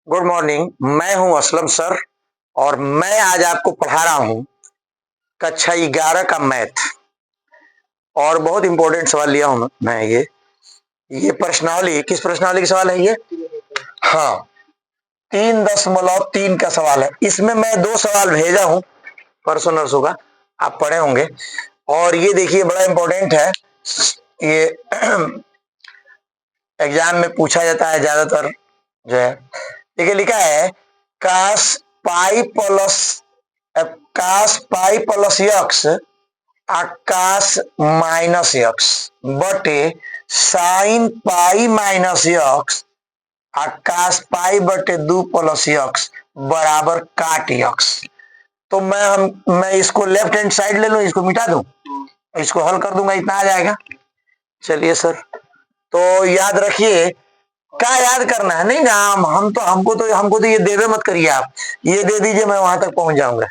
Good morning. मैं हूं Aslam sir और मैं आज आपको पढ़ा रहा हूं कक्षा 11 का मैथ। और बहुत इंपॉर्टेंट सवाल लिया हूं मैं। ये प्रश्नावली, किस प्रश्नावली का सवाल है ये? हाँ, 3.3 का सवाल है। इसमें मैं 2 सवाल भेजा हूं परसों नरसों का, आप पढ़े होंगे। और ये देखिए बड़ा इंपॉर्टेंट है, ये एग्जाम में पूछा जाता है ज्यादातर जो है। देखिए लिखा है कास पाई प्लस यक्स आकाश माइनस यक्स बटे साइन पाई माइनस यक्स आकाश पाई बटे 2 प्लस यक्स बराबर काट यक्स। तो मैं इसको लेफ्ट हैंड साइड ले लूं, इसको मिटा दूं, इसको हल कर दूंगा, इतना आ जाएगा। चलिए सर, तो याद रखिए, क्या याद करना है? नहीं ना, हमको तो ये देवे मत करिए, आप ये दे दीजिए, मैं वहां तक पहुंच जाऊंगा।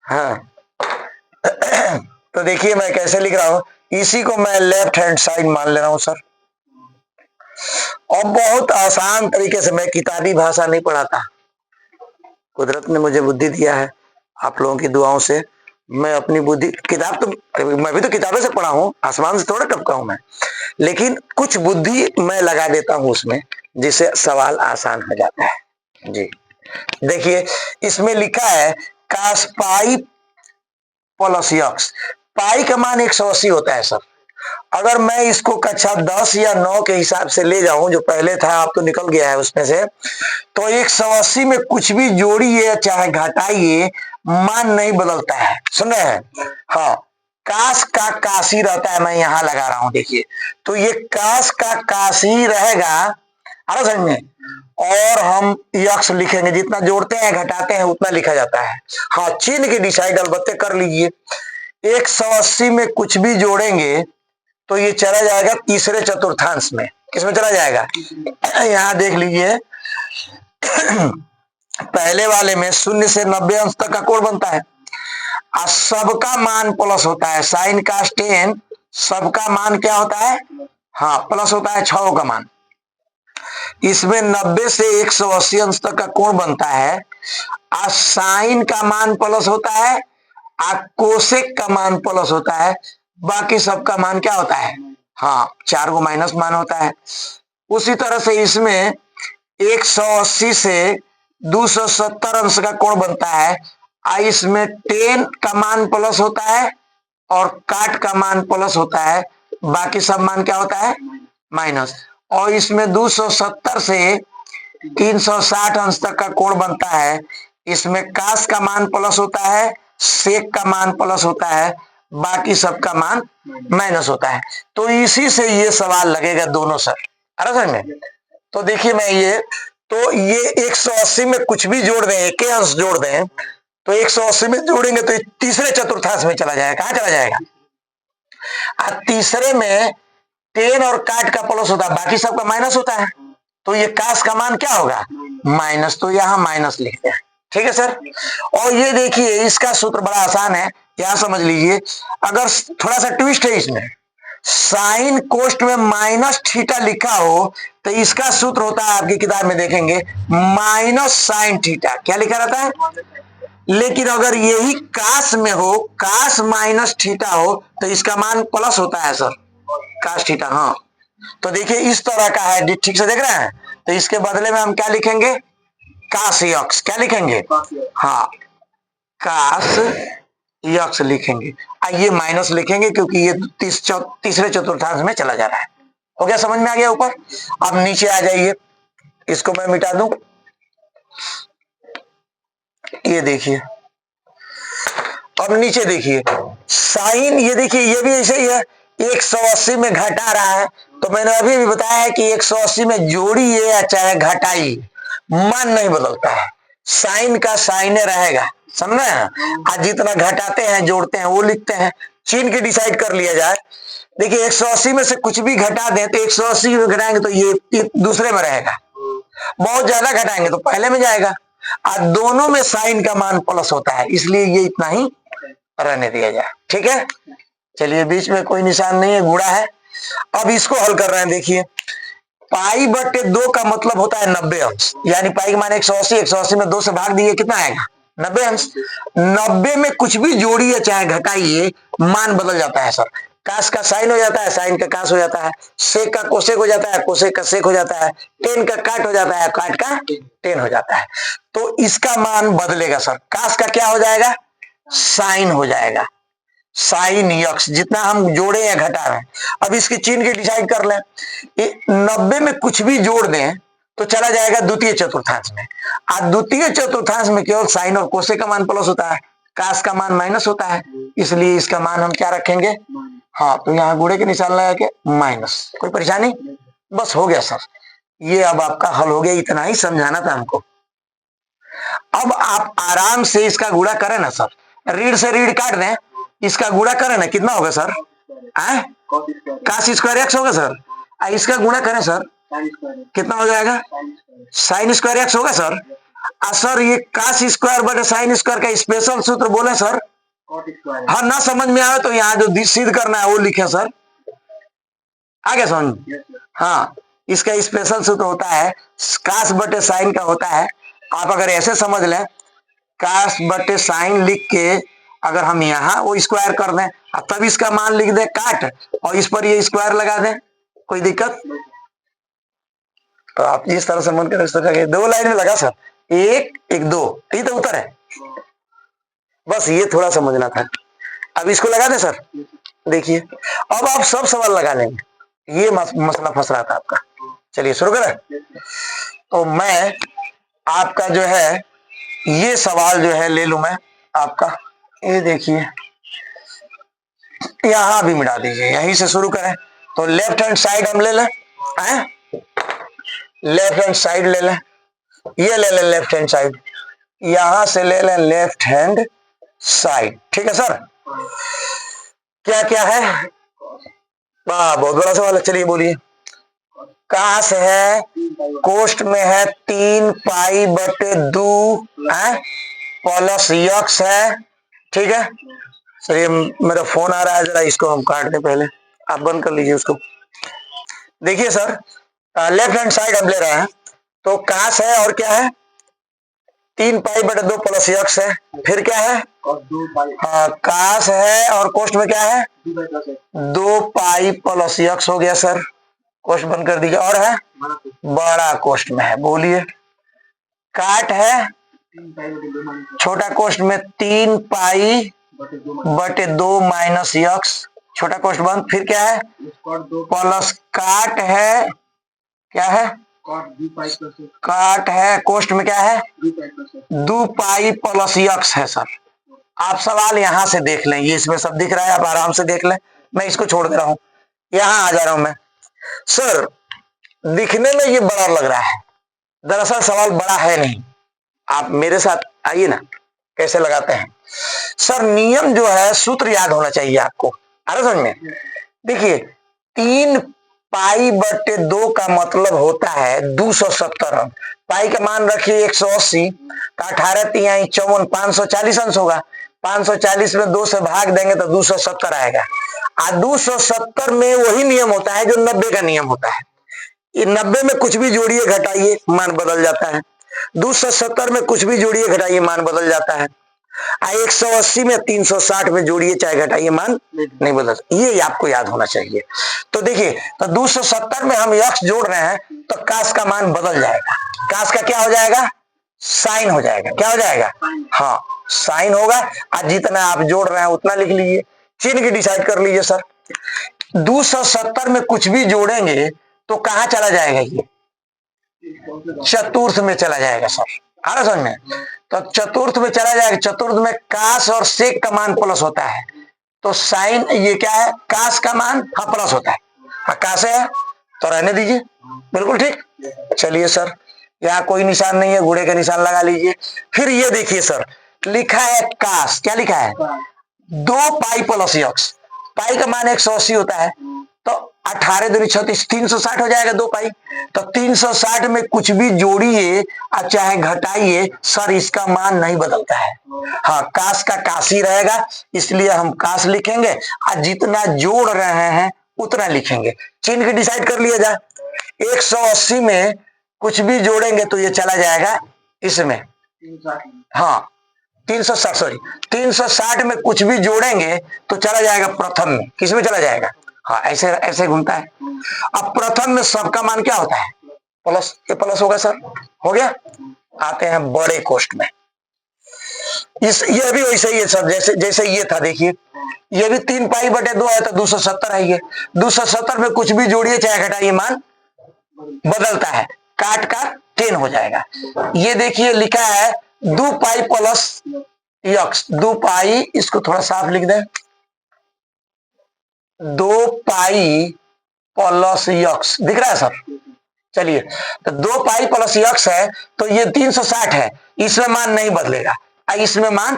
हाँ तो देखिए मैं कैसे लिख रहा हूं, इसी को मैं लेफ्ट हैंड साइड मान ले रहा हूं सर। और बहुत आसान तरीके से, मैं किताबी भाषा नहीं पढ़ाता, कुदरत ने मुझे बुद्धि दिया है, आप लोगों की दुआओं से मैं अपनी बुद्धि, किताब तो मैं भी तो किताबें से पढ़ा हूं, आसमान से थोड़ा टपका हूं मैं, लेकिन कुछ बुद्धि मैं लगा देता हूं उसमें, जिससे सवाल आसान हो जाता है जी। देखिए इसमें लिखा है कास पाई प्लस यक्स, पाई का मान 180 होता है सर। अगर मैं इसको कक्षा 10 या 9 के हिसाब से ले जाऊं, जो पहले था आप तो निकल गया है उसमें से, तो 180 में कुछ भी जोड़िए चाहे घटाइए, मान नहीं बदलता है। सुन रहे हैं? हाँ, काश का काशी रहता है, मैं यहां लगा रहा हूं, देखिए तो ये काश का काशी रहेगा, आ समझ में। और हम यक्स लिखेंगे, जितना जोड़ते हैं घटाते हैं उतना लिखा जाता है। हाँ, चिन्ह की डिसाइड अलबत्ते कर लीजिए। 180 में कुछ भी जोड़ेंगे तो ये चला जाएगा तीसरे चतुर्थांश में। किसमें चला जाएगा? यहां देख लीजिए पहले वाले में 0 से 90 अंश तक का कोण बनता है, और सबका मान प्लस होता है। साइन का टेन सबका मान क्या होता है? हाँ, प्लस होता है 6 का मान। इसमें 90 से 180 अंश तक का कोण बनता है, और साइन का मान प्लस होता है, और कोसेक का मान प्लस होता है, बाकी सबका मान क्या होता है? हाँ, 4 को माइनस मान होता है। उसी तरह से इसमें 180 से 270 अंश का कोण बनता है, और इसमें 10 का मान प्लस होता है और काट का मान प्लस होता है, बाकी सब मान क्या होता है? माइनस। और इसमें 270 से 360 अंश तक का कोण बनता है, इसमें काश का मान प्लस होता है, सेक का मान प्लस होता है, बाकी सबका मान माइनस होता है। तो इसी से ये सवाल लगेगा दोनों सर, अरे समझ में। तो देखिए मैं ये 180 में कुछ भी जोड़ दें, एक अंश जोड़ दें, तो 180 में जोड़ेंगे तो तीसरे चतुर्थांश में चला जाएगा। कहां चला जाएगा? और तीसरे में 10 और काट का प्लस होता है, बाकी सबका माइनस होता है, तो ये काश का मान क्या होगा? माइनस। तो यहां माइनस लिखते हैं, ठीक है सर। और ये देखिए इसका सूत्र बड़ा आसान है, यहां समझ लीजिए। अगर थोड़ा सा ट्विस्ट है इसमें, साइन कोष्ट में माइनस थीटा लिखा हो तो इसका सूत्र होता है, आपकी किताब में देखेंगे, माइनस साइन थीटा। क्या लिखा रहता है? लेकिन अगर यही काश में हो, काश माइनस थीटा हो, तो इसका मान प्लस होता है सर, काश थीटा। हाँ, तो देखिए इस तरह का है, ठीक से देख रहे हैं। तो इसके बदले में हम क्या लिखेंगे? काश यक्स। क्या लिखेंगे? हाँ, काश यक्स लिखेंगे। ये माइनस लिखेंगे क्योंकि ये तीसरे चतुर्थांश में चला जा रहा है। हो गया, समझ में आ गया ऊपर? अब नीचे आ जाइए, इसको मैं मिटा दूं। ये देखिए, अब नीचे देखिए साइन, ये देखिए ये भी ऐसे ही है, 180 में घटा रहा है। तो मैंने अभी भी बताया है कि 180 में जोड़िए या चाहे घटाइए, मान नहीं बदलता है, साइन का साइने रहेगा, समझ रहे हैं। आज जितना घटाते हैं जोड़ते हैं वो लिखते हैं, चिन्ह की डिसाइड कर लिया जाए। देखिए 180 में से कुछ भी घटा दें तो 180 में घटाएंगे तो ये दूसरे में रहेगा, बहुत ज्यादा घटाएंगे तो पहले में जाएगा, और दोनों में साइन का मान प्लस होता है, इसलिए ये इतना ही रहने दिया जाए, ठीक है। चलिए, बीच में कोई निशान नहीं है, गुणा है। अब इसको हल कर रहे हैं, देखिए पाई बटे 2 का मतलब होता है 90 अंश, यानी पाई का मान 180, 180 में 2 से भाग दिए कितना आएगा 90 अंश। 90 में कुछ भी जोड़िए चाहे घटाइए मान बदल जाता है सर। कास का साइन हो जाता है, साइन का कास हो जाता है, सेक का कोसेक हो जाता है, कोसेक का सेक हो जाता है, टेन का काट हो जाता है, काट का टेन हो जाता है। तो इसका मान बदलेगा सर। कास का क्या हो जाएगा साइन हो जाएगा, साइन यक्स, जितना हम जोड़े या घटा रहे हैं। अब इसके चिन्ह के डिसाइड कर लें। 90 में कुछ भी जोड़ दें तो चला जाएगा द्वितीय चतुर्थांश में। आज द्वितीय चतुर्थांश में केवल साइन और कोसे का मान प्लस होता है, कास का मान माइनस होता है, इसलिए इसका मान हम क्या रखेंगे, हाँ तो यहाँ गुणे के निशान लगा के माइनस। कोई परेशानी, बस हो गया सर, ये अब आपका हल हो गया, इतना ही समझाना था हमको। अब आप आराम से इसका गुणा करें ना सर, रीढ़ से रीढ़ काट दें, इसका गुणा करें ना, कितना होगा सर, कास स्क्वायर एक्स होगा सर। इसका गुणा करें सर, कितना हो जाएगा, साइन स्क्वायर एक्स होगा सर। सर ये कास स्क्वायर बटे साइन स्क्वायर का स्पेशल सूत्र बोले सर। हाँ, ना समझ में आए तो यहाँ जो सिद्ध करना है वो लिखे सर, आगे समझ। हाँ, इसका स्पेशल सूत्र होता है कास बटे साइन का होता है। आप अगर ऐसे समझ लें, कास बटे साइन लिख के अगर हम यहाँ वो स्क्वायर कर दें तब इसका मान लिख दें काट, और इस पर ये स्क्वायर लगा दें, कोई दिक्कत। तो आप जिस तरह से मन करें उस तरह के 2 लाइन में लगा सर, 1 1 2, ये तो उत्तर है। बस ये थोड़ा समझना था। अब इसको लगा दें सर, देखिए अब आप सब सवाल लगा लेंगे, ये मसला फंस रहा था आपका। चलिए शुरू करें। तो मैं आपका जो है ये सवाल जो है ले लूं मैं आपका, ये देखिए यहां भी मिटा दीजिए, यहीं से शुरू करें। तो लेफ्ट हैंड साइड हम ले लें, लेफ्ट हैंड साइड ले लें, ये ले लें लेफ्ट हैंड साइड, यहां से ले लें लेफ्ट हैंड साइड, ठीक है सर। क्या क्या है, बहुत बड़ा सवाल है, चलिए बोलिए। कास है, कोष्ट में है 3 पाई बटे 2 प्लस यक्स है, ठीक है सर। ये मेरा फोन आ रहा है, जरा इसको हम काट दें, पहले आप बंद कर लीजिए उसको। देखिए सर, लेफ्ट हैंड साइड हम ले रहे हैं, तो कास है और क्या है 3 पाई बटे 2 प्लस यक्स है, फिर क्या है हाँ कास है और कोष्ट में क्या है 2 पाई प्लस यक्स हो गया सर, कोष्ट बंद कर दीजिए। और है बड़ा कोष्ट में है, बोलिए। काट है छोटा कोष्ट में 3 पाई बटे 2 माइनस यक्स, छोटा कोष्ट बंद, फिर क्या है प्लस काट है, क्या है काट है कोष्ट में क्या है 2 पाई प्लस यक्स है सर। आप सवाल यहां से देख लें, ये इसमें सब दिख रहा है, आप आराम से देख लें, मैं इसको छोड़ दे रहा हूं, यहां आ जा रहा हूं मैं। सर दिखने में ये बड़ा लग रहा है, दरअसल सवाल बड़ा है नहीं। आप मेरे साथ आइए ना, कैसे लगाते हैं सर। नियम जो है सूत्र याद होना चाहिए आपको, आ रहा समझ में। देखिए 3 पाई बटे 2 का मतलब होता है 270 अंश। पाई का मान रखिए 180, तो 18 तिहाई 54, 540 अंश होगा। 540 में 2 से भाग देंगे तो 270 आएगा। 270 में वही नियम होता है जो 90 का नियम होता है। ये 90 में कुछ भी जोड़िए घटाइए मान बदल जाता है, 270 में कुछ भी जोड़िए घटाइए मान बदल जाता है, 180 में 360 में जोड़िए चाहे घटाइए मान नहीं बदल, ये आपको याद होना चाहिए। तो देखिए, तो 270 में हम यक्स जोड़ रहे हैं तो कास का मान बदल जाएगा, कास का क्या हो जाएगा साइन हो जाएगा, क्या हो जाएगा हाँ साइन होगा। आज जितना आप जोड़ रहे हैं उतना लिख लीजिए, चिन्ह की डिसाइड कर लीजिए सर। 270 में कुछ भी जोड़ेंगे तो कहां चला जाएगा, ये चतुर्थ में चला जाएगा सर, आ रहा समझ में। तो चतुर्थ में चला जाएगा, चतुर्थ में कास और सेक का मान प्लस होता है, तो साइन ये क्या है कास का मान हाँ प्लस होता है, हाँ कास है तो रहने दीजिए, बिल्कुल ठीक। चलिए सर, यहाँ कोई निशान नहीं है, घोड़े का निशान लगा लीजिए। फिर ये देखिए सर, लिखा है कास, क्या लिखा है 2 पाई प्लस यक्स, पाई का मान 180 होता है, तो 18 दूनी 36, 360 हो जाएगा 2 पाई। तो 360 में कुछ भी जोड़िए चाहे घटाइए सर, इसका मान नहीं बदलता है, हाँ कास का कास ही रहेगा, इसलिए हम कास लिखेंगे और जितना जोड़ रहे हैं उतना लिखेंगे। चिन्ह के डिसाइड कर लिया जाए, 180 में कुछ भी जोड़ेंगे तो ये चला जाएगा इसमें। हाँ 360, सॉरी 360 में कुछ भी जोड़ेंगे तो चला जाएगा प्रथम में। किस में चला जाएगा? हाँ ऐसे ऐसे घूमता है। अब प्रथम में सबका मान क्या होता है? प्लस। ये प्लस होगा सर, हो गया। आते हैं बड़े कोष्ठ में। ये भी वैसे ही है सर, जैसे जैसे ये था। देखिए ये भी 3π/2 है तो 270 है। ये 270 में कुछ भी जोड़िए चाहे घटाइए मान बदलता है, काट का 10 हो जाएगा। ये देखिए लिखा है 2π प्लस यक्स। 2π, इसको थोड़ा साफ लिख दें, 2π प्लस यक्स दिख रहा है सर? चलिए तो 2π प्लस यक्स है तो ये 360 है, इसमें मान नहीं बदलेगा, इसमें मान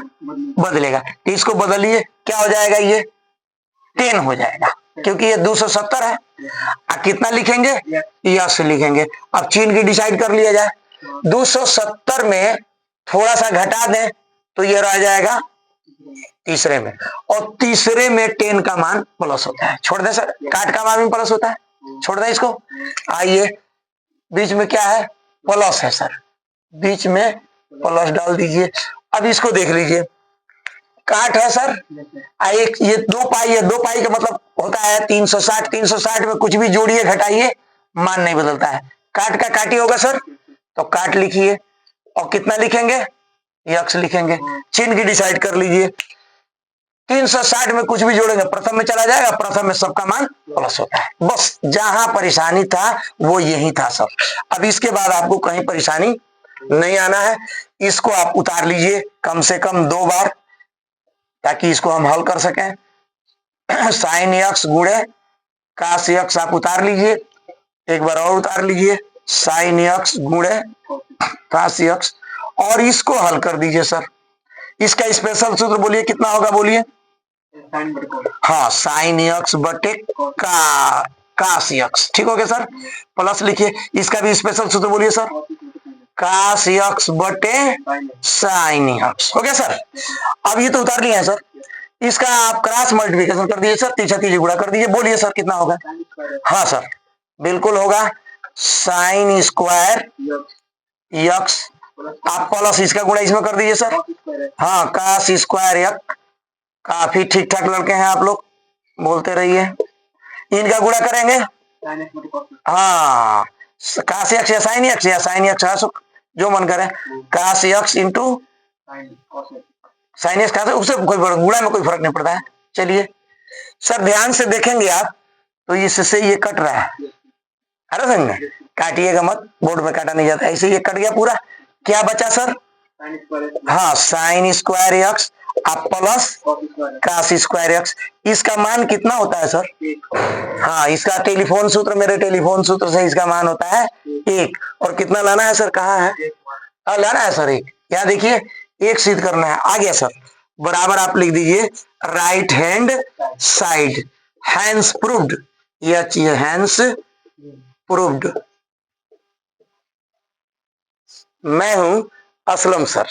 बदलेगा। तो इसको बदलिए, क्या हो जाएगा? ये 10 हो जाएगा क्योंकि ये 270 है। कितना लिखेंगे? यक्स लिखेंगे। अब चिन्ह की डिसाइड कर लिया जाए। 270 में थोड़ा सा घटा दें तो ये रह जाएगा तीसरे में, और तीसरे में 10 का मान प्लस होता है। छोड़ दें सर, काट का मान भी प्लस होता है, छोड़ दें इसको। आइए बीच में क्या है? प्लस है सर, बीच में प्लस डाल दीजिए। अब इसको देख लीजिए, काट है सर, एक ये 2π है, 2π का मतलब होता है 360। 360 में कुछ भी जोड़िए घटाइए मान नहीं बदलता है। काट का काट ही होगा सर, तो काट लिखिए और कितना लिखेंगे? यक्स लिखेंगे। चिन्ह की डिसाइड कर लीजिए। 360 में कुछ भी जोड़ेंगे प्रथम में चला जाएगा, प्रथम में सबका मान प्लस होता है। बस जहां परेशानी था वो यही था सर। अब इसके बाद आपको कहीं परेशानी नहीं आना है। इसको आप उतार लीजिए कम से कम 2 बार ताकि इसको हम हल कर सकें। साइन यक्स गुणे कास यक्स आप उतार लीजिए, एक बार और उतार लीजिए, साइन यक्स गुणे कास यक्स, और इसको हल कर दीजिए सर। इसका स्पेशल सूत्र बोलिए, कितना होगा बोलिए? हाँ साइन यक्स बटे कास यक्स, ठीक हो गया सर। प्लस लिखिए, इसका भी स्पेशल सूत्र बोलिए सर, कास यक्स बटे साइन यक्स, हो गया सर। अब ये तो उतार लिया है सर, इसका आप क्रॉस मल्टीप्लिकेशन कर दीजिए सर, तीसरा तीसरी गुणा कर दीजिए। बोलिए सर कितना होगा? हाँ सर बिल्कुल होगा, साइन स्क्वायर यक्स, आप प्लस इसका गुणा इसमें कर दीजिए सर। हाँ कास स्क्वायर यक्स, काफी ठीक ठाक लड़के हैं आप लोग, बोलते रहिए। इनका गुणा करेंगे, हाँ कास यक्स या साइन यक्स, या साइन यक्स जो मन करे, कास यक्स इंटू साइन यक्स, उससे कोई गुणा में कोई फर्क नहीं पड़ता है। चलिए सर ध्यान से देखेंगे आप तो इससे ये कट रहा है, अरे समझ काटिएगा मत, बोर्ड में काटा नहीं जाता, ऐसे ये कट गया पूरा। क्या बचा सर? हाँ साइन स्क्वायर यक्स आप प्लस कास स्क्वायर यक्स, इसका मान कितना होता है सर? हाँ इसका टेलीफोन सूत्र, मेरे टेलीफोन सूत्र से इसका मान होता है 1। और कितना लाना है सर? कहाँ है? लाना है सर 1। यहाँ देखिए 1 सिद्ध करना है। आ गया सर, बराबर आप लिख दीजिए right hand side, hence proved, यह चीज हैंस प्रूव्ड। मैं हूं असलम सर।